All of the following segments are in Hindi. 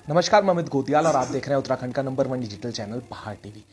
नमस्कार, मैं अमित गोतियाल और आप देख रहे हैं उत्तराखंड का नंबर 1 डिजिटल चैनल पहाड़ टीवी।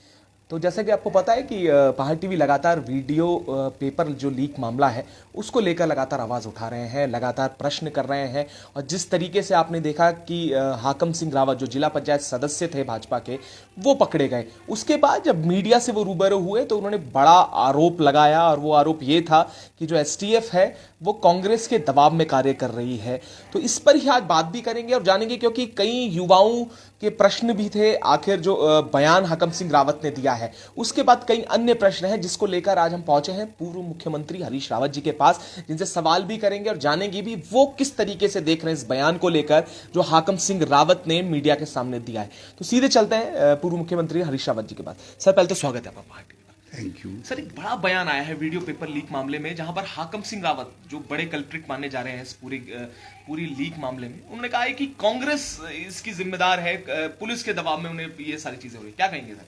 तो जैसा कि आपको पता है कि पहाड़ टीवी लगातार वीडियो पेपर जो लीक मामला है उसको लेकर लगातार आवाज़ उठा रहे हैं, लगातार प्रश्न कर रहे हैं। और जिस तरीके से आपने देखा कि हाकम सिंह रावत जो जिला पंचायत सदस्य थे भाजपा के, वो पकड़े गए। उसके बाद जब मीडिया से वो रूबरू हुए तो उन्होंने बड़ा आरोप लगाया, और वो आरोप ये था कि जो एसटीएफ है वो कांग्रेस के दबाव में कार्य कर रही है। तो इस पर ही आज बात भी करेंगे और जानेंगे, क्योंकि कई युवाओं के प्रश्न भी थे। आखिर जो बयान हाकम सिंह रावत ने दिया है उसके बाद कई अन्य प्रश्न हैं, जिसको लेकर आज हम पहुंचे हैं पूर्व मुख्यमंत्री हरीश रावत जी के पास, जिनसे सवाल भी करेंगे और जानेंगे भी वो किस तरीके से देख रहे हैं इस बयान को लेकर जो हाकम सिंह रावत ने मीडिया के सामने दिया है। तो सीधे चलते हैं पूर्व मुख्यमंत्री हरीश रावत जी के पास। सर, पहले तो स्वागत है आपका। थैंक यू सर, एक बड़ा बयान आया है वीडियो पेपर लीक मामले में, जहां पर हाकम सिंह रावत जो बड़े कल्प्रिट माने जा रहे हैं इस पूरी लीक मामले में, उन्होंने कहा है कि कांग्रेस इसकी जिम्मेदार है, पुलिस के दबाव में उन्हें ये सारी चीजें हो रही। क्या कहेंगे सर?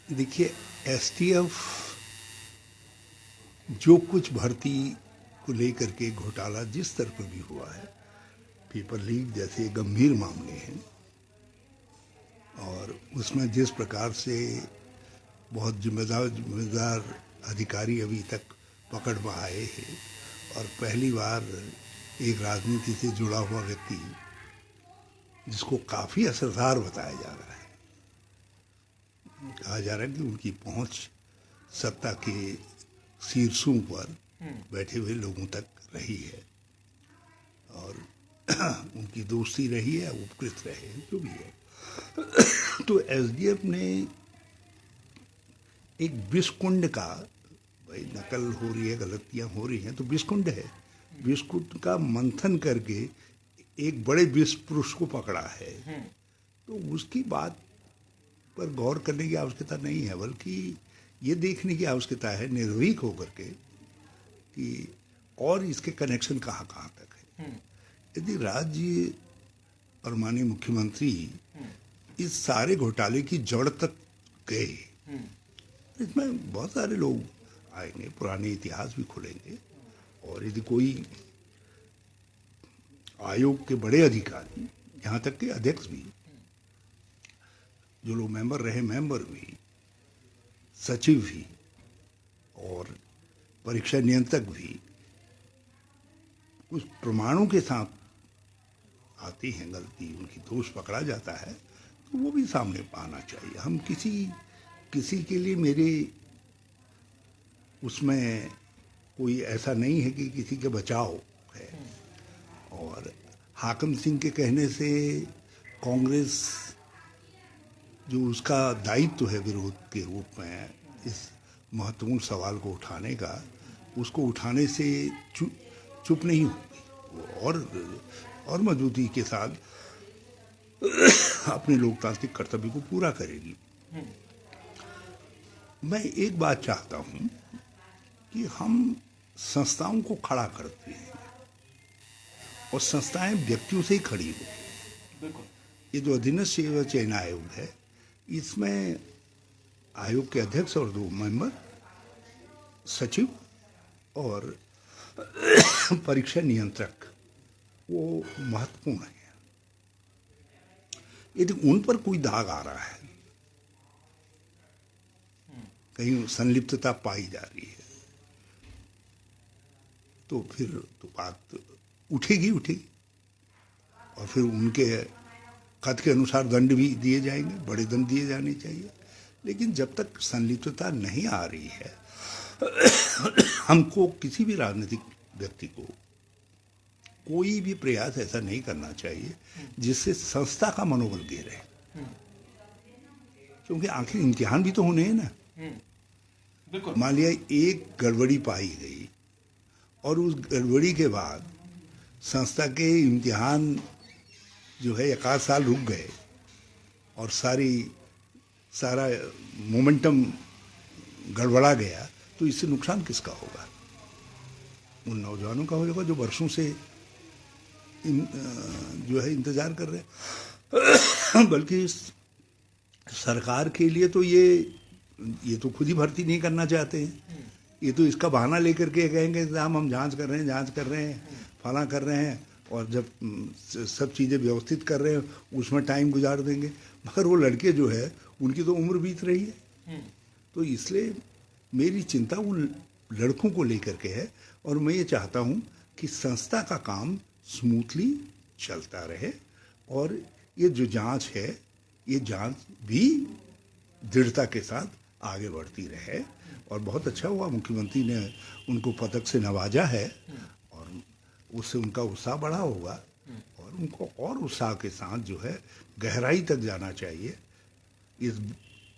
देखिए, एसटीएफ जो कुछ भर्ती को लेकर के घोटाला जिस स्तर पर भी हुआ है, पेपर लीक जैसे गंभीर मामले हैं, और उसमें जिस प्रकार से बहुत जिम्मेदार अधिकारी अभी तक पकड़ में आए हैं, और पहली बार एक राजनीति से जुड़ा हुआ व्यक्ति जिसको काफ़ी असरदार बताया जा रहा है, कहा जा रहा है कि उनकी पहुंच सत्ता के शीर्षों पर बैठे हुए लोगों तक रही है, और उनकी दोस्ती रही है, उपकृत रहे, जो भी है। तो एसडीएफ ने एक विषकुंड का, भाई नकल हो रही है, गलतियां हो रही हैं, तो विषकुंड है, विषकुंड का मंथन करके एक बड़े विष पुरुष को पकड़ा है। तो उसकी बात पर गौर करने की आवश्यकता नहीं है, बल्कि ये देखने की आवश्यकता है निर्भीक होकर के कि और इसके कनेक्शन कहाँ कहाँ तक है। यदि राज्य और माननीय मुख्यमंत्री इस सारे घोटाले की जड़ तक गए, इसमें बहुत सारे लोग आएंगे, पुराने इतिहास भी खुलेंगे, और यदि कोई आयोग के बड़े अधिकारी, यहाँ तक कि अध्यक्ष भी, जो लोग मेंबर रहे, मेंबर भी, सचिव भी और परीक्षा नियंत्रक भी कुछ प्रमाणों के साथ आती हैं गलती, उनकी दोष पकड़ा जाता है, तो वो भी सामने आना चाहिए। हम किसी के लिए मेरे उसमें कोई ऐसा नहीं है कि किसी के बचाव है। और हाकम सिंह के कहने से कांग्रेस जो उसका दायित्व है विरोध के रूप में इस महत्वपूर्ण सवाल को उठाने का, उसको उठाने से चुप नहीं होगी, और मजबूती के साथ अपने लोकतांत्रिक कर्तव्य को पूरा करेगी। मैं एक बात चाहता हूं कि हम संस्थाओं को खड़ा करते हैं और संस्थाएं व्यक्तियों से ही खड़ी हो। ये जो अधीनस्थ सेवा चयन आयोग है, इसमें आयोग के अध्यक्ष और 2 मेंबर, सचिव और परीक्षा नियंत्रक, वो महत्वपूर्ण है। यदि उन पर कोई दाग आ रहा है, कहीं संलिप्तता पाई जा रही है, तो फिर तो बात उठेगी, और फिर उनके कद के अनुसार दंड भी दिए जाएंगे, बड़े दंड दिए जाने चाहिए। लेकिन जब तक संलिप्तता नहीं आ रही है, हमको किसी भी राजनीतिक व्यक्ति को कोई भी प्रयास ऐसा नहीं करना चाहिए जिससे संस्था का मनोबल गिरे, क्योंकि आखिर इम्तिहान भी तो होने हैं ना। मान लिया एक गड़बड़ी पाई गई, और उस गड़बड़ी के बाद संस्था के इम्तिहान जो है 1 साल रुक गए, और सारा मोमेंटम गड़बड़ा गया, तो इससे नुकसान किसका होगा? उन नौजवानों का होगा जो वर्षों से जो है इंतजार कर रहे हैं। बल्कि सरकार के लिए तो ये तो खुद ही भर्ती नहीं करना चाहते हैं, ये तो इसका बहाना लेकर के कहेंगे हम जांच कर रहे हैं, फला कर रहे हैं, और जब सब चीज़ें व्यवस्थित कर रहे हैं उसमें टाइम गुजार देंगे, मगर वो लड़के जो है उनकी तो उम्र बीत रही है। तो इसलिए मेरी चिंता उन लड़कों को लेकर के है, और मैं ये चाहता हूँ कि संस्था का काम स्मूथली चलता रहे, और ये जो जांच है ये जांच भी दृढ़ता के साथ आगे बढ़ती रहे। और बहुत अच्छा हुआ मुख्यमंत्री ने उनको पदक से नवाजा है, और उससे उनका उत्साह बढ़ा होगा, और उनको और उत्साह के साथ जो है गहराई तक जाना चाहिए। इस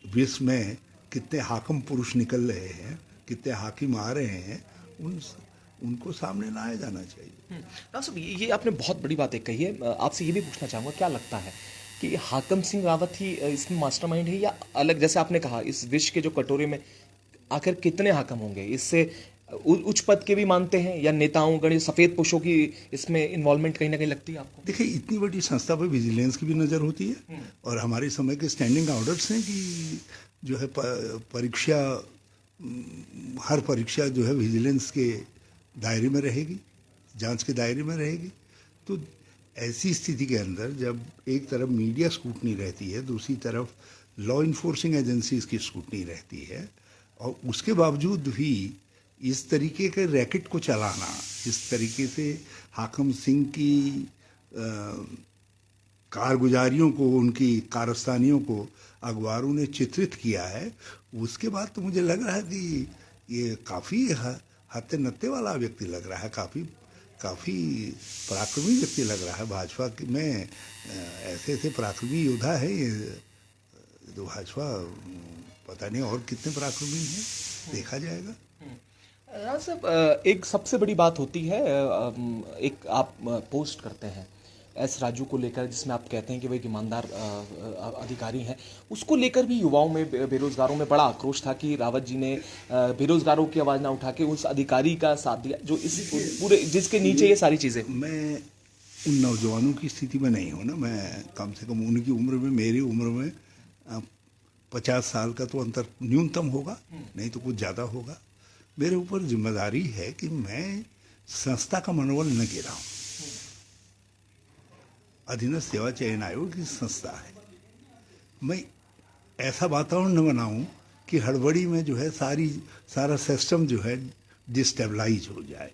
विश्व में कितने हाकिम पुरुष निकल रहे हैं, कितने हाकिम आ रहे हैं, उनको सामने लाया जाना चाहिए। राव साहब, ये आपने बहुत बड़ी बात एक कही है। आपसे ये भी पूछना चाहूँगा, क्या लगता है कि हाकम सिंह रावत ही इसमें मास्टरमाइंड है, या अलग, जैसे आपने कहा इस विश्व के जो कटोरे में आखिर कितने हाकम होंगे, इससे उच्च पद के भी मानते हैं, या नेताओं गण सफ़ेद पोशों की इसमें इन्वॉल्वमेंट कहीं ना कहीं लगती है आपको? देखिए, इतनी बड़ी संस्था पर विजिलेंस की भी नज़र होती है, और हमारे समय के स्टैंडिंग ऑर्डर्स हैं कि जो है परीक्षा, हर परीक्षा जो है विजिलेंस के दायरे में रहेगी, जांच के दायरे में रहेगी। तो ऐसी स्थिति के अंदर जब एक तरफ मीडिया स्क्रूटनी रहती है, दूसरी तरफ लॉ इन्फोर्सिंग एजेंसीज की स्क्रूटनी रहती है, और उसके बावजूद भी इस तरीके के रैकेट को चलाना, इस तरीके से हाकिम सिंह की कारगुजारियों को, उनकी कारस्तानियों को अखबारों ने चित्रित किया है, उसके बाद तो मुझे लग रहा है कि ये काफ़ी हत्ते नत्ते वाला व्यक्ति लग रहा है, काफ़ी पराक्रमी व्यक्ति लग रहा है। भाजपा में ऐसे ऐसे पराक्रमी योद्धा है ये, तो भाजपा पता नहीं और कितने पराक्रमी हैं, देखा जाएगा। राव साहब, एक सबसे बड़ी बात होती है, एक आप पोस्ट करते हैं एस राजू को लेकर, जिसमें आप कहते हैं कि वो एक ईमानदार अधिकारी हैं, उसको लेकर भी युवाओं में, बेरोजगारों में बड़ा आक्रोश था कि रावत जी ने बेरोजगारों की आवाज़ ना उठा के उस अधिकारी का साथ दिया जो इस पूरे, जिसके नीचे ये सारी चीज़ें। मैं उन नौजवानों की स्थिति में नहीं हूँ ना, मैं कम से कम उनकी उम्र में, मेरी उम्र में 50 साल का तो अंतर न्यूनतम होगा, नहीं तो कुछ ज़्यादा होगा। मेरे ऊपर जिम्मेदारी है कि मैं संस्था का मनोबल न गिराऊं। अधीनस्थ सेवा चयन आयोग की संस्था है, मैं ऐसा वातावरण न बनाऊं कि हड़बड़ी में जो है सारा सिस्टम जो है डिस्टेबलाइज हो जाए,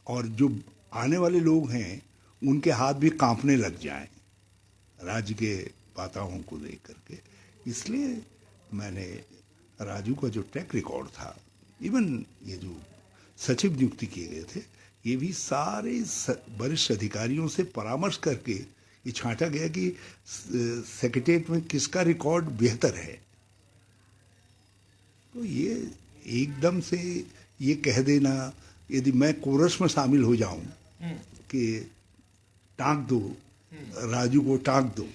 और जो आने वाले लोग हैं उनके हाथ भी कांपने लग जाएं राज्य के बाताओं को देख करके। इसलिए मैंने राजू का जो ट्रैक रिकॉर्ड था, इवन ये जो सचिव नियुक्ति किए गए थे, ये भी सारे वरिष्ठ अधिकारियों से परामर्श करके ये छांटा गया कि सेक्रेटेरिएट में किसका रिकॉर्ड बेहतर है। तो ये एकदम से ये कह देना, यदि मैं कोरस में शामिल हो जाऊं कि टांक दो, राजू को टांक दो,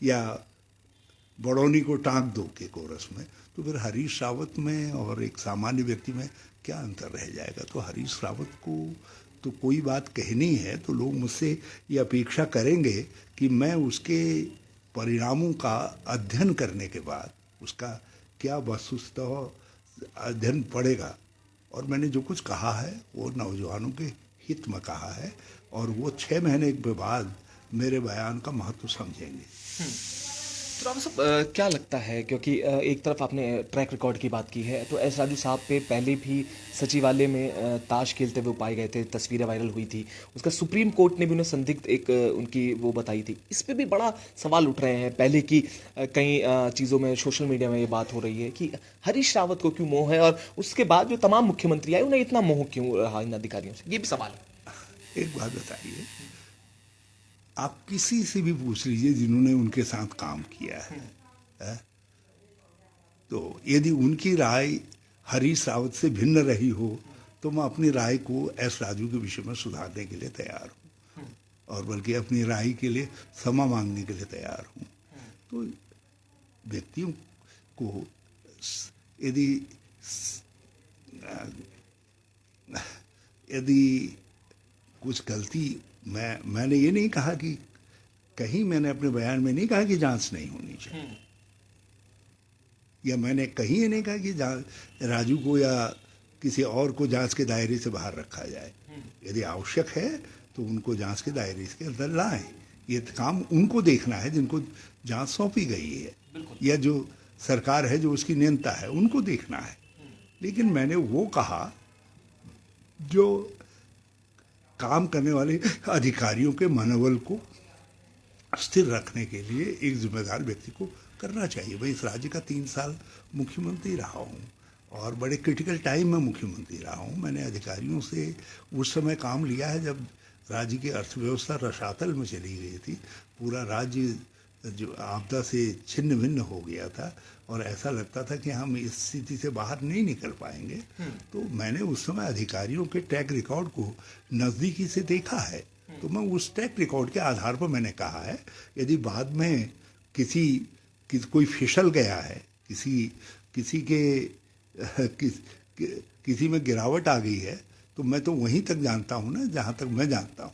या बड़ौनी को टांक दो के कोरस में, तो फिर हरीश रावत में और एक सामान्य व्यक्ति में क्या अंतर रह जाएगा। तो हरीश रावत को तो कोई बात कहनी है तो लोग मुझसे ये अपेक्षा करेंगे कि मैं उसके परिणामों का अध्ययन करने के बाद उसका क्या वस्तुतः अध्ययन पड़ेगा। और मैंने जो कुछ कहा है वो नौजवानों के हित में कहा है, और वो 6 महीने के बाद मेरे बयान का महत्व समझेंगे। तो राव साहब, क्या लगता है, क्योंकि एक तरफ आपने ट्रैक रिकॉर्ड की बात की है, तो एस राजू साहब पे पहले भी सचिवालय में ताश खेलते हुए पाए गए थे, तस्वीरें वायरल हुई थी, उसका सुप्रीम कोर्ट ने भी उन्हें संदिग्ध एक उनकी वो बताई थी। इस पे भी बड़ा सवाल उठ रहे हैं पहले की कई चीज़ों में, सोशल मीडिया में ये बात हो रही है कि हरीश रावत को क्यों मोह है, और उसके बाद जो तमाम मुख्यमंत्री आए उन्हें इतना मोह क्यों रहा इन अधिकारियों से, ये भी सवाल है। एक बात बताइए, आप किसी से भी पूछ लीजिए जिन्होंने उनके साथ काम किया है, तो यदि उनकी राय हरीश रावत से भिन्न रही हो तो मैं अपनी राय को एस राजू के विषय में सुधारने के लिए तैयार हूँ, और बल्कि अपनी राय के लिए क्षमा मांगने के लिए तैयार हूँ। तो व्यक्तियों को यदि कुछ गलती, मैंने ये नहीं कहा कि, कहीं मैंने अपने बयान में नहीं कहा कि जांच नहीं होनी चाहिए, या मैंने कहीं ये नहीं कहा कि राजू को या किसी और को जांच के दायरे से बाहर रखा जाए। यदि आवश्यक है तो उनको जांच के दायरे के अंदर लाएं। ये काम उनको देखना है जिनको जांच सौंपी गई है, या जो सरकार है जो उसकी नियंता है, उनको देखना है। लेकिन मैंने वो कहा जो काम करने वाले अधिकारियों के मनोबल को स्थिर रखने के लिए एक जिम्मेदार व्यक्ति को करना चाहिए। भाई, इस राज्य का 3 साल मुख्यमंत्री रहा हूँ और बड़े क्रिटिकल टाइम में मुख्यमंत्री रहा हूँ। मैंने अधिकारियों से उस समय काम लिया है जब राज्य की अर्थव्यवस्था रसातल में चली गई थी, पूरा राज्य जो आपदा से छिन्न भिन्न हो गया था और ऐसा लगता था कि हम इस स्थिति से बाहर नहीं निकल पाएंगे। तो मैंने उस समय अधिकारियों के ट्रैक रिकॉर्ड को नज़दीकी से देखा है। तो मैं उस ट्रैक रिकॉर्ड के आधार पर मैंने कहा है, यदि बाद में कोई फिसल गया है, किसी में गिरावट आ गई है, तो मैं तो वहीं तक जानता हूँ ना जहाँ तक मैं जानता हूँ,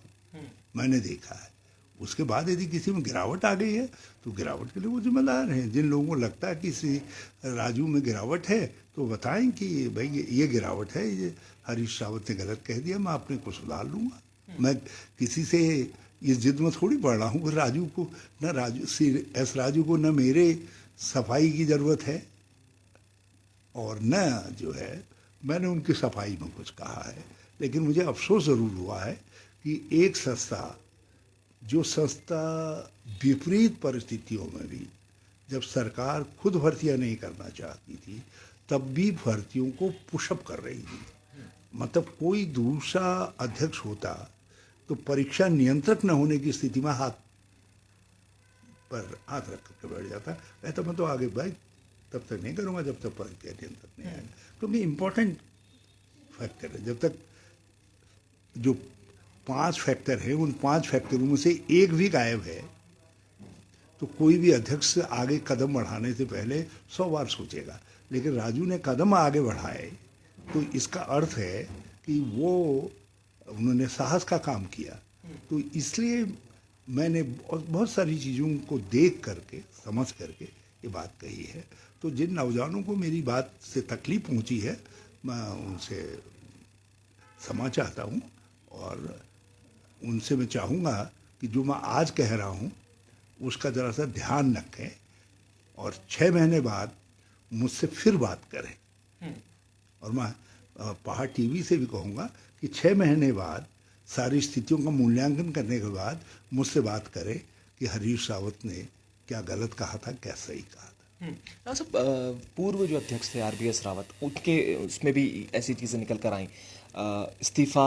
मैंने देखा है। उसके बाद यदि किसी में गिरावट आ गई है तो गिरावट के लिए वो जिम्मेदार हैं। जिन लोगों को लगता है कि इस राजू में गिरावट है तो बताएं कि भाई ये गिरावट है, ये हरीश रावत ने गलत कह दिया, मैं अपने को सुधार लूँगा। मैं किसी से इस जिद में थोड़ी पड़ रहा हूँ कि राजू को न मेरे सफाई की ज़रूरत है और न जो है मैंने उनकी सफाई में कुछ कहा है। लेकिन मुझे अफसोस ज़रूर हुआ है कि एक संस्था विपरीत परिस्थितियों में भी, जब सरकार खुद भर्तियां नहीं करना चाहती थी, तब भी भर्तियों को पुशअप कर रही थी। मतलब कोई दूसरा अध्यक्ष होता तो परीक्षा नियंत्रक न होने की स्थिति में हाथ रख करके बैठ जाता, कहता मैं तो आगे भाई तब तक नहीं करूँगा जब तक परीक्षा नियंत्रक नहीं आएगा। क्योंकि इम्पोर्टेंट फैक्टर है, जब तक जो 5 फैक्टर है, उन 5 फैक्टरों में से एक भी गायब है तो कोई भी अध्यक्ष आगे कदम बढ़ाने से पहले 100 बार सोचेगा। लेकिन राजू ने कदम आगे बढ़ाए तो इसका अर्थ है कि उन्होंने साहस का काम किया। तो इसलिए मैंने बहुत सारी चीज़ों को देख करके, समझ करके ये बात कही है। तो जिन नौजवानों को मेरी बात से तकलीफ पहुंची है, मैं उनसे क्षमा चाहता हूं और उनसे मैं चाहूँगा कि जो मैं आज कह रहा हूँ उसका ज़रा सा ध्यान रखें और 6 महीने बाद मुझसे फिर बात करें। और मैं पहाड़ टीवी से भी कहूँगा कि 6 महीने बाद सारी स्थितियों का मूल्यांकन करने के बाद मुझसे बात करें कि हरीश रावत ने क्या गलत कहा था, क्या सही कहा था। सब पूर्व जो अध्यक्ष थे RBS रावत, उनके उसमें भी ऐसी चीज़ें निकल कर आई, इस्तीफा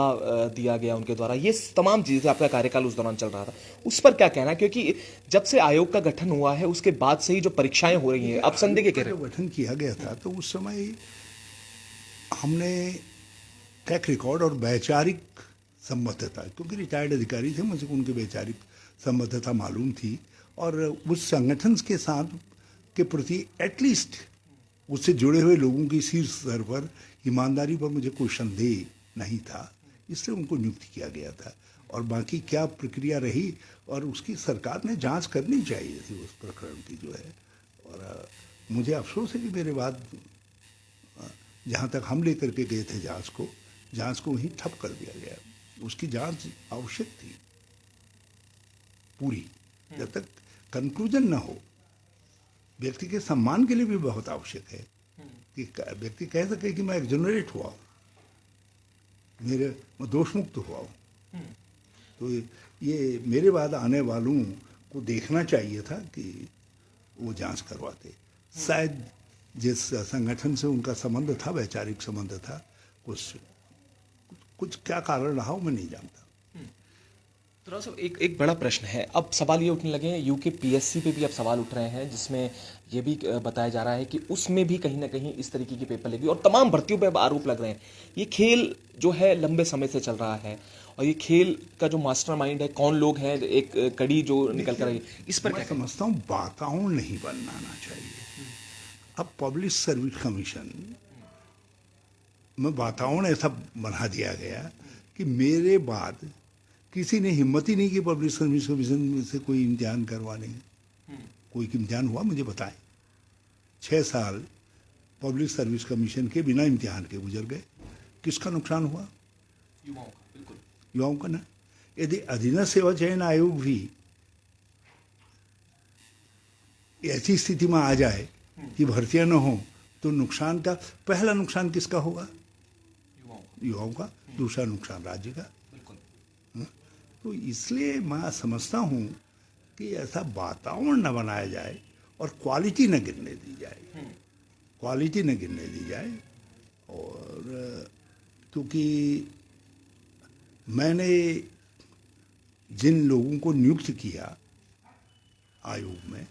दिया गया उनके द्वारा, ये तमाम चीज़ें, आपका कार्यकाल उस दौरान चल रहा था, उस पर क्या कहना? क्योंकि जब से आयोग का गठन हुआ है उसके बाद से ही जो परीक्षाएं हो रही हैं, अब संदेह के कह रहे हैं। गठन किया गया था तो उस समय हमने ट्रैक रिकॉर्ड और वैचारिक संबद्धता, क्योंकि रिटायर्ड अधिकारी थे, मुझे उनकी वैचारिक संबद्धता मालूम थी और उस संगठन के साथ के प्रति एटलीस्ट उससे जुड़े हुए लोगों की शीर्ष स्तर पर ईमानदारी पर मुझे कोई संदेह नहीं था, इसलिए उनको नियुक्त किया गया था। और बाकी क्या प्रक्रिया रही और उसकी सरकार ने जांच करनी चाहिए थी उस प्रकरण की जो है। और मुझे अफसोस है कि मेरे बाद जहाँ तक हम लेकर के गए थे जांच को वहीं ठप कर दिया गया। उसकी जांच आवश्यक थी पूरी, जब तक कंक्लूजन न हो। व्यक्ति के सम्मान के लिए भी बहुत आवश्यक है कि व्यक्ति कह सके कि मैं एक्जोनरेट हुआ हूँ, मैं दोष मुक्त हुआ हूँ। तो ये मेरे बाद आने वालों को देखना चाहिए था कि वो जांच करवाते। शायद जिस संगठन से उनका संबंध था, वैचारिक संबंध था, कुछ क्या कारण रहा हो मैं नहीं जानता। तो साहब एक बड़ा प्रश्न है, अब सवाल ये उठने लगे हैं, यूके PSC पे भी अब सवाल उठ रहे हैं, जिसमें ये भी बताया जा रहा है कि उसमें भी कहीं ना कहीं इस तरीके की पेपर लगी और तमाम भर्तियों पे अब आरोप लग रहे हैं। ये खेल जो है लंबे समय से चल रहा है और ये खेल का जो मास्टरमाइंड है, कौन लोग हैं, एक कड़ी जो निकल कर आई, इस पर मैं समझता हूँ वातावरण नहीं बनाना चाहिए। अब पब्लिक सर्विस कमीशन में वातावरण ऐसा बना दिया गया कि मेरे बाद किसी ने हिम्मत ही नहीं की पब्लिक सर्विस कमीशन से कोई इम्तिहान करवाने। कोई इम्तिहान हुआ मुझे बताएं। 6 साल पब्लिक सर्विस कमीशन के बिना इम्तिहान के गुजर गए। किसका नुकसान हुआ? युवाओं का, बिल्कुल युवाओं का ना। यदि अधीनस्थ सेवा चयन आयोग भी ऐसी स्थिति में आ जाए कि भर्तियां न हो, तो नुकसान का पहला नुकसान किसका होगा? युवाओं का। दूसरा नुकसान राज्य का। तो इसलिए मैं समझता हूँ कि ऐसा वातावरण न बनाया जाए और क्वालिटी न गिरने दी जाए, क्वालिटी न गिरने दी जाए। और क्योंकि मैंने जिन लोगों को नियुक्त किया आयोग में,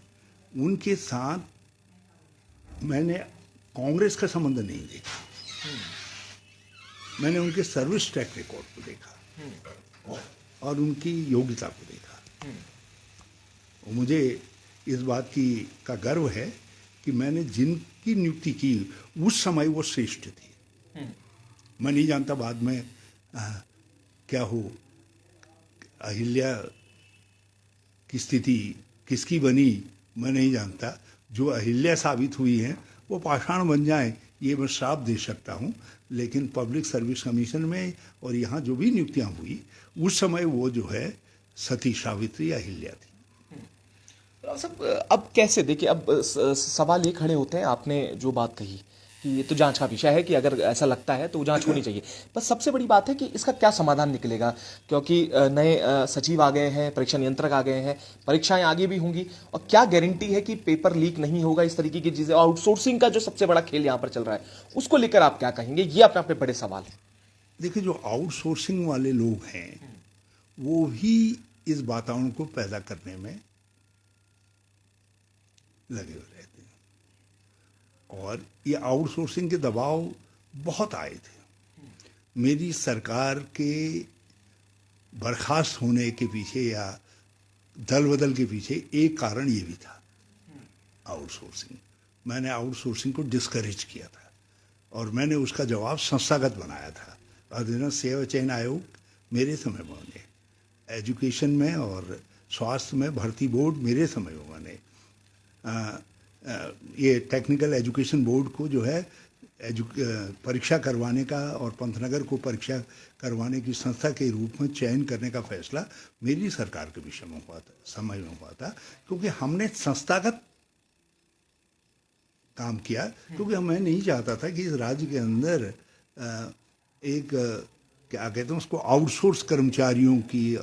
उनके साथ मैंने कांग्रेस का संबंध नहीं देखा। मैंने उनके सर्विस ट्रैक रिकॉर्ड को देखा और उनकी योग्यता को देखा। और मुझे इस बात का गर्व है कि मैंने जिनकी नियुक्ति की उस समय वो श्रेष्ठ थे। मैं नहीं जानता बाद में क्या हो, अहिल्या की स्थिति किसकी बनी, मैं नहीं जानता। जो अहिल्या साबित हुई हैं वो पाषाण बन जाएं, ये मैं श्राप दे सकता हूँ। लेकिन पब्लिक सर्विस कमीशन में और यहाँ जो भी नियुक्तियाँ हुई, उस समय वो जो है सती सावित्री अहिल्या थी। सब अब कैसे देखिए, अब सवाल ये खड़े होते हैं, आपने जो बात कही कि ये तो जांच का विषय है कि अगर ऐसा लगता है तो जांच होनी चाहिए, बस सबसे बड़ी बात है कि इसका क्या समाधान निकलेगा, क्योंकि नए सचिव आ गए हैं, परीक्षा नियंत्रक आ गए हैं, परीक्षाएं आगे भी होंगी, और क्या गारंटी है कि पेपर लीक नहीं होगा, इस तरीके की चीजें। आउटसोर्सिंग का जो सबसे बड़ा खेल यहाँ पर चल रहा है, उसको लेकर आप क्या कहेंगे? ये अपने अपने बड़े सवाल है। देखिए, जो आउटसोर्सिंग वाले लोग हैं वो भी इस वातावरण को पैदा करने में लगे हुए रहते हैं, और ये आउटसोर्सिंग के दबाव बहुत आए थे। मेरी सरकार के बर्खास्त होने के पीछे या दल बदल के पीछे एक कारण ये भी था, आउटसोर्सिंग। मैंने आउटसोर्सिंग को डिस्करेज किया था और मैंने उसका जवाब संस्थागत बनाया था। अधीनस्थ सेवा चयन आयोग मेरे समय में बने, एजुकेशन में और स्वास्थ्य में भर्ती बोर्ड मेरे समय में बने, ये टेक्निकल एजुकेशन बोर्ड को जो है परीक्षा करवाने का और पंतनगर को परीक्षा करवाने की संस्था के रूप में चयन करने का फैसला मेरी सरकार के विषय में हुआ था, समय में हुआ था। क्योंकि हमने संस्थागत काम किया, क्योंकि मैं नहीं चाहता था कि इस राज्य के अंदर एक क्या कहते हैं उसको, आउटसोर्स कर्मचारियों की,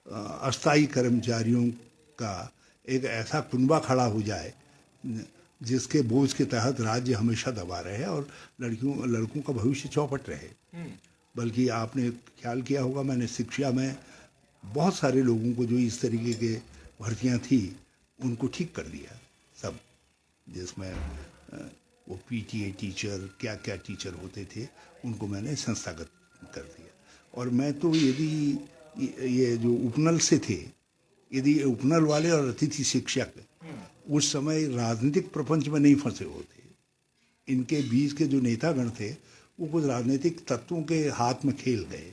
अस्थायी कर्मचारियों का एक ऐसा कुनबा खड़ा हो जाए जिसके बोझ के तहत राज्य हमेशा दबा रहे और लड़कों का भविष्य चौपट रहे। बल्कि आपने ख्याल किया होगा, मैंने शिक्षा में बहुत सारे लोगों को जो इस तरीके के भर्तियां थी उनको ठीक कर दिया सब, जिसमें वो पीटीए टीचर, क्या क्या टीचर होते थे, उनको मैंने संस्थागत कर दिया। और मैं तो यदि ये जो उपनल से थे, यदि उपनल वाले और अतिथि शिक्षक उस समय राजनीतिक प्रपंच में नहीं फंसे होते, इनके बीच के जो नेतागण थे वो कुछ राजनीतिक तत्वों के हाथ में खेल गए,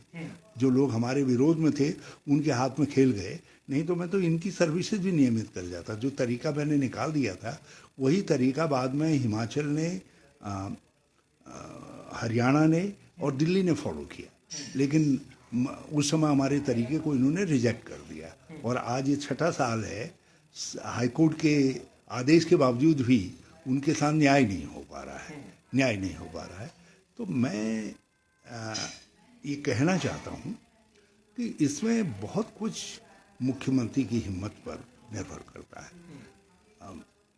जो लोग हमारे विरोध में थे उनके हाथ में खेल गए। नहीं तो मैं तो इनकी सर्विसेज भी नियमित कर जाता। जो तरीका मैंने निकाल दिया था वही तरीका बाद में हिमाचल ने, हरियाणा ने और दिल्ली ने फॉलो किया, लेकिन उस समय हमारे तरीके को इन्होंने रिजेक्ट कर दिया। और आज ये 6ठा साल है, हाईकोर्ट के आदेश के बावजूद भी उनके साथ न्याय नहीं हो पा रहा है। तो मैं ये कहना चाहता हूँ कि इसमें बहुत कुछ मुख्यमंत्री की हिम्मत पर निर्भर करता है।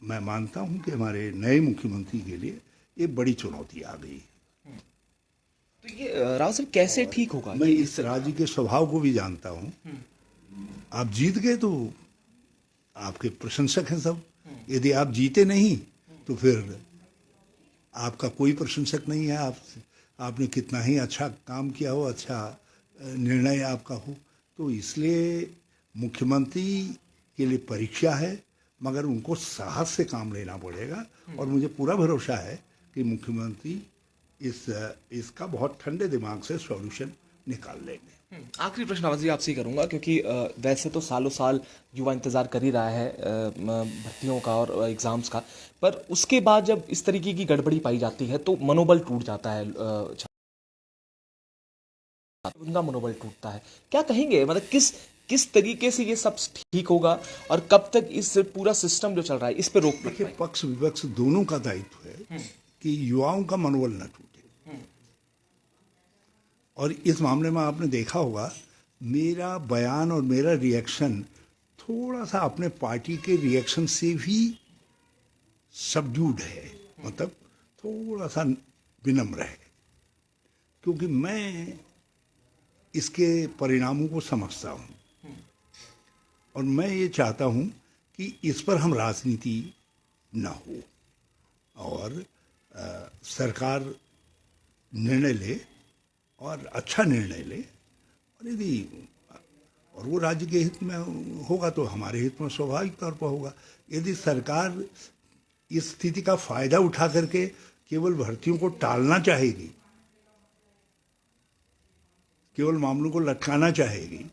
मैं मानता हूँ कि हमारे नए मुख्यमंत्री के लिए ये बड़ी चुनौती आ गई। तो ये राव साहब कैसे ठीक होगा? मैं इस राज्य के स्वभाव को भी जानता हूँ। आप जीत गए तो आपके प्रशंसक हैं सब, यदि आप जीते नहीं तो फिर आपका कोई प्रशंसक नहीं है। आपने कितना ही अच्छा काम किया हो, अच्छा निर्णय आपका हो, तो इसलिए मुख्यमंत्री के लिए परीक्षा है, मगर उनको साहस से काम लेना पड़ेगा। और मुझे पूरा भरोसा है कि मुख्यमंत्री इसका बहुत ठंडे दिमाग से सॉल्यूशन निकाल लेंगे। आखिरी प्रश्न आवाज आपसे ही करूंगा, क्योंकि वैसे तो सालों साल युवा इंतजार कर ही रहा है भर्तियों का और एग्जाम्स का, पर उसके बाद जब इस तरीके की गड़बड़ी पाई जाती है तो मनोबल टूट जाता है उनका मनोबल टूटता है। क्या कहेंगे, मतलब किस किस तरीके से ये सब ठीक होगा और कब तक इस पूरा सिस्टम जो चल रहा है इस पे रोक लग देखिए, पाएगी? पक्ष विपक्ष दोनों का दायित्व है कि युवाओं का मनोबल न टूटे। और इस मामले में आपने देखा होगा, मेरा बयान और मेरा रिएक्शन थोड़ा सा अपने पार्टी के रिएक्शन से भी सबड्यूड है, मतलब थोड़ा सा विनम्र है, क्योंकि मैं इसके परिणामों को समझता हूँ और मैं ये चाहता हूँ कि इस पर हम राजनीति न हो और सरकार निर्णय ले और अच्छा निर्णय ले, और यदि और वो राज्य के हित में होगा तो हमारे हित में स्वाभाविक तौर पर होगा। यदि सरकार इस स्थिति का फायदा उठा करके केवल भर्तियों को टालना चाहेगी, केवल मामलों को लटकाना चाहेगी,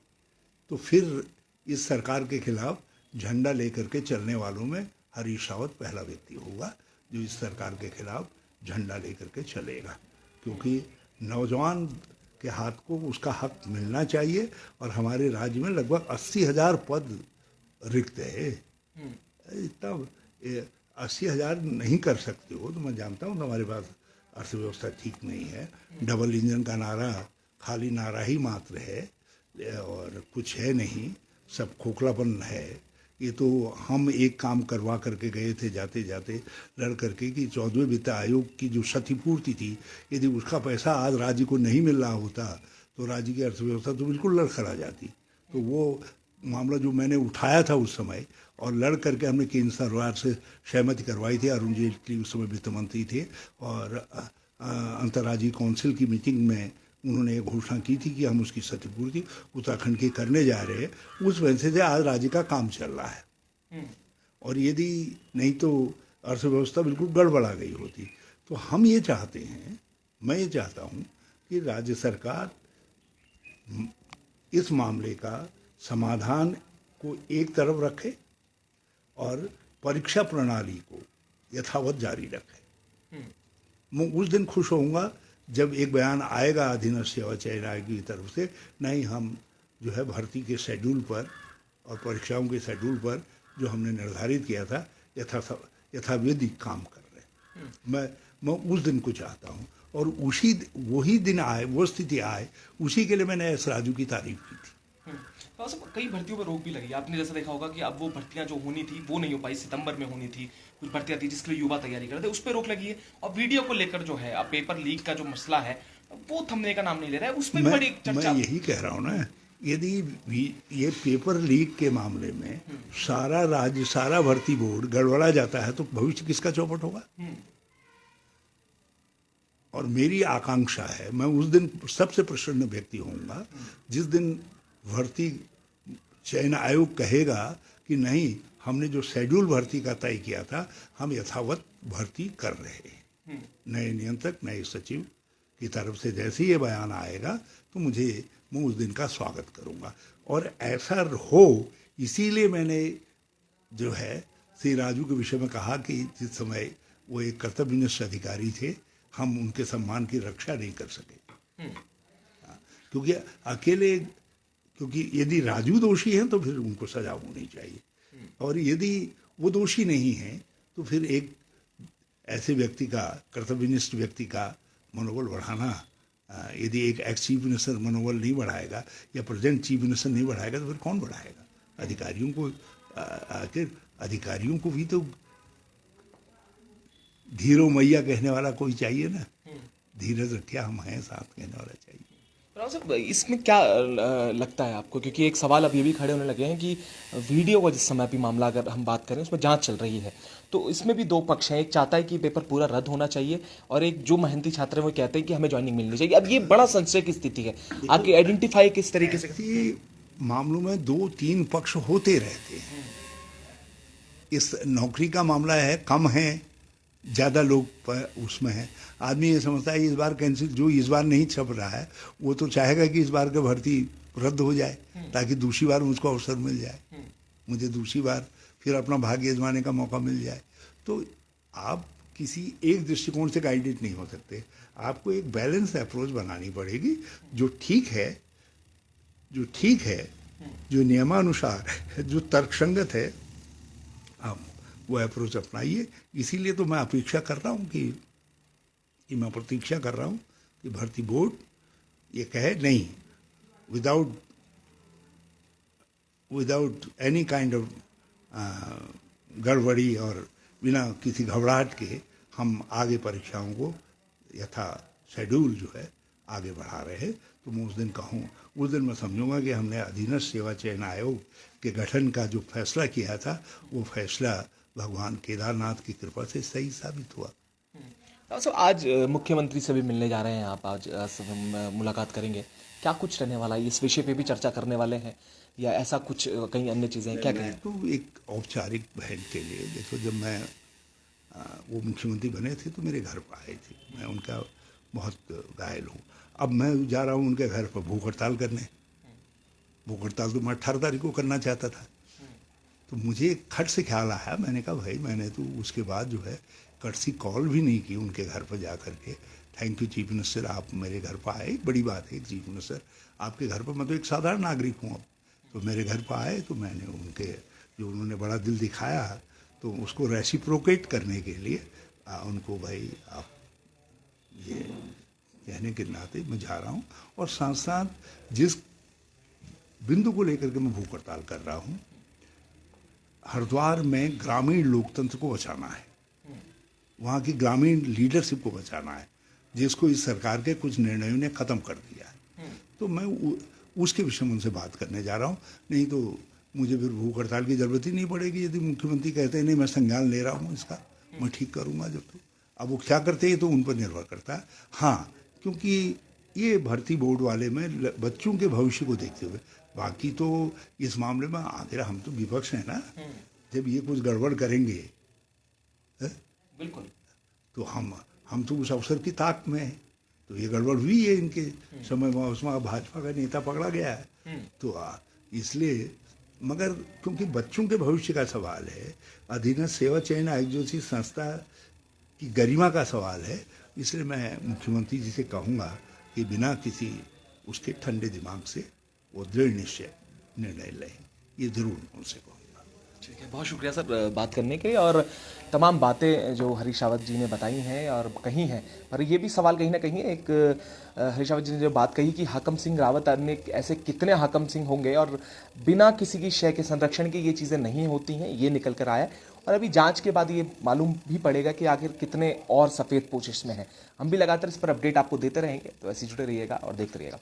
तो फिर इस सरकार के खिलाफ झंडा लेकर के चलने वालों में हरीश रावत पहला व्यक्ति होगा जो इस सरकार के खिलाफ झंडा लेकर के चलेगा, क्योंकि नौजवान के हाथ को उसका हक मिलना चाहिए। और हमारे राज्य में लगभग 80,000 पद रिक्त है। इतना 80,000 नहीं कर सकते हो तो मैं जानता हूँ हमारे पास अर्थव्यवस्था ठीक नहीं है, डबल इंजन का नारा खाली नारा ही मात्र है और कुछ है नहीं, सब खोखलापन है। ये तो हम एक काम करवा करके गए थे जाते जाते लड़ करके कि 14वें वित्त आयोग की जो क्षतिपूर्ति थी, यदि उसका पैसा आज राज्य को नहीं मिल रहा होता तो राज्य की अर्थव्यवस्था तो बिल्कुल लड़खड़ा जाती। तो वो मामला जो मैंने उठाया था उस समय और लड़ करके हमने केंद्र सरकार से सहमति करवाई थी, अरुण जेटली उस समय वित्त मंत्री थे और अंतर्राज्यीय काउंसिल की मीटिंग में उन्होंने ये घोषणा की थी कि हम उसकी क्षतिपूर्ति उत्तराखंड की करने जा रहे हैं। उस वजह से आज राज्य का काम चल रहा है और यदि नहीं तो अर्थव्यवस्था बिल्कुल गड़बड़ा गई होती। तो हम ये चाहते हैं, मैं ये चाहता हूँ कि राज्य सरकार इस मामले का समाधान को एक तरफ रखे और परीक्षा प्रणाली को यथावत जारी रखे। मैं उस दिन खुश होऊंगा जब एक बयान आएगा अधीनस्थ सेवा चयन आयोग की तरफ से, नहीं हम जो है भर्ती के शेड्यूल पर और परीक्षाओं के शेड्यूल पर जो हमने निर्धारित किया था यथाविधि काम कर रहे हैं। मैं उस दिन को चाहता हूँ और वही दिन आए, वो स्थिति आए, उसी के लिए मैंने एस राजू की तारीफ की थी। तो कई भर्तियों पर रोक भी लगी। आपने जैसा देखा होगा कि अब वो भर्तियां जो होनी थी वो नहीं हो पाई, सितंबर में होनी थी। कुछ भर्तियां थी जिसके लिए युवा तैयारी कर रहे थे, उस पर रोक लगी है। और वीडियो को लेकर जो है अब पेपर लीक का जो मसला है वो थमने का नाम नहीं ले रहा है, उसमें भी बड़ी चर्चा। मैं यही कह रहा हूँ ना, यदि ये पेपर लीक के मामले में सारा राज्य, सारा भर्ती बोर्ड गड़बड़ा जाता है तो भविष्य किसका चौपट होगा। और मेरी आकांक्षा है, मैं उस दिन सबसे प्रसन्न व्यक्ति होऊंगा जिस दिन भर्ती चयन आयोग कहेगा कि नहीं, हमने जो शेड्यूल भर्ती का तय किया था हम यथावत भर्ती कर रहे हैं। नए नियंत्रक, नए सचिव की तरफ से जैसे ये बयान आएगा तो मैं उस दिन का स्वागत करूंगा। और ऐसा हो, इसीलिए मैंने जो है श्री राजू के विषय में कहा कि जिस समय वो एक कर्तव्यनिष्ठ अधिकारी थे, हम उनके सम्मान की रक्षा नहीं कर सके। क्योंकि अकेले, क्योंकि यदि राजू दोषी हैं तो फिर उनको सजा होनी चाहिए, और यदि वो दोषी नहीं हैं तो फिर एक ऐसे व्यक्ति का, कर्तव्यनिष्ठ व्यक्ति का मनोबल बढ़ाना, यदि एक एक्स चीफ मिनिस्टर मनोबल नहीं बढ़ाएगा या प्रेजेंट चीफ मिनिस्टर नहीं बढ़ाएगा तो फिर कौन बढ़ाएगा। अधिकारियों को, आखिर अधिकारियों को भी तो धीरो मैया कहने वाला कोई चाहिए ना, धीरज रखिया हम हैं साथ कहने वाला चाहिए। साहब, इसमें क्या लगता है आपको, क्योंकि एक सवाल अब ये भी खड़े होने लगे हैं कि वीडियो का जिस समय भी मामला अगर हम बात करें उसमें जांच चल रही है, तो इसमें भी दो पक्ष हैं। एक चाहता है कि पेपर पूरा रद्द होना चाहिए और एक जो मेहनती छात्र हैं वो कहते हैं कि हमें ज्वाइनिंग मिलनी चाहिए। अब ये बड़ा संशय की स्थिति है, आपकी आइडेंटिफाई किस तरीके से? मामलों में 2-3 पक्ष होते रहते हैं। इस नौकरी का मामला है, कम है, ज़्यादा लोग उसमें है। आदमी ये समझता है इस बार कैंसिल, जो इस बार नहीं छप रहा है वो तो चाहेगा कि इस बार की भर्ती रद्द हो जाए ताकि दूसरी बार मुझको अवसर मिल जाए, मुझे दूसरी बार फिर अपना भाग्य आजमाने का मौका मिल जाए। तो आप किसी एक दृष्टिकोण से गाइडेड नहीं हो सकते। आपको एक बैलेंस अप्रोच बनानी पड़ेगी, जो ठीक है, जो नियमानुसार है, जो तर्कसंगत है, आप वो अप्रोच अपनाइए। इसीलिए तो मैं अपेक्षा कर रहा हूँ कि मैं प्रतीक्षा कर रहा हूँ कि भर्ती बोर्ड ये कहे नहीं, विदाउट एनी काइंड ऑफ गड़बड़ी और बिना किसी घबराहट के हम आगे परीक्षाओं को यथा शेड्यूल जो है आगे बढ़ा रहे हैं। तो मैं उस दिन कहूँ, उस दिन मैं समझूंगा कि हमने अधीनस्थ सेवा चयन आयोग के गठन का जो फैसला किया था, वो फैसला भगवान केदारनाथ की कृपा से सही साबित हुआ। तो आज मुख्यमंत्री से भी मिलने जा रहे हैं आप, आज मुलाकात करेंगे, क्या कुछ रहने वाला है? इस विषय पे भी चर्चा करने वाले हैं या ऐसा कुछ कहीं अन्य चीज़ें हैं? क्या कहें? तो एक औपचारिक बहन के लिए, देखो जब मैं वो मुख्यमंत्री बने थे तो मेरे घर पर आए थे, मैं उनका बहुत घायल हूँ। अब मैं जा रहा हूँ उनके घर पर भूख हड़ताल करने। भूख हड़ताल तो मैं 18 तारीख को करना चाहता था। तो मुझे खट से ख्याल आया, मैंने कहा भाई मैंने तो उसके बाद जो है कटसी कॉल भी नहीं की उनके घर पर जा करके, थैंक यू चीफ मिनिस्टर, आप मेरे घर पर आए, बड़ी बात है चीफ मिनिस्टर आपके घर पर, मैं तो एक साधारण नागरिक हूँ। अब तो मेरे घर पर आए तो मैंने उनके जो उन्होंने बड़ा दिल दिखाया, तो उसको रेसिप्रोकेट करने के लिए उनको भाई आप ये कहने के नाते मैं जा रहा हूँ। और साथ साथ जिस बिंदु को लेकर के मैं भूख हड़ताल कर रहा हूँ, हरिद्वार में ग्रामीण लोकतंत्र को बचाना है, वहाँ की ग्रामीण लीडरशिप को बचाना है, जिसको इस सरकार के कुछ निर्णयों ने ख़त्म कर दिया है। तो मैं उसके विषय में उनसे बात करने जा रहा हूँ। नहीं तो मुझे फिर भूख हड़ताल की ज़रूरत ही नहीं पड़ेगी। यदि मुख्यमंत्री कहते हैं नहीं मैं संज्ञान ले रहा हूँ इसका, मैं ठीक करूँगा जब तो। अब वो क्या करते हैं तो उन पर निर्भर करता है। हाँ, क्योंकि ये भर्ती बोर्ड वाले में बच्चों के भविष्य को देखते हुए, बाकी तो इस मामले में आखिर हम तो विपक्ष हैं ना, जब ये कुछ गड़बड़ करेंगे बिल्कुल तो हम तो उस अवसर की ताक में हैं। तो ये गड़बड़ हुई है इनके समय में, उसमें भाजपा का नेता पकड़ा गया है। तो इसलिए, मगर क्योंकि बच्चों के भविष्य का सवाल है, अधीनस्थ सेवा चयन आयोग जैसी संस्था की गरिमा का सवाल है, इसलिए मैं मुख्यमंत्री जी से कहूँगा कि बिना किसी उसके ठंडे दिमाग से वो दृढ़ निश्चय निर्णय लें। ये ज़रूर उनसे कहूँगा। ठीक है, बहुत शुक्रिया सर बात करने के, और तमाम बातें जो हरीश रावत जी ने बताई हैं और कही हैं। पर ये भी सवाल कहीं ना कहीं एक हरीश रावत जी ने जो बात कही कि हाकम सिंह रावत ने ऐसे कितने हाकम सिंह होंगे और बिना किसी की शय के संरक्षण के ये चीज़ें नहीं होती हैं, ये निकल कर आया। और अभी जांच के बाद ये मालूम भी पड़ेगा कि आखिर कितने और सफ़ेद पोश इसमें हैं। हम भी लगातार इस पर अपडेट आपको देते रहेंगे, तो ऐसे जुड़े रहिएगा और देखते रहिएगा।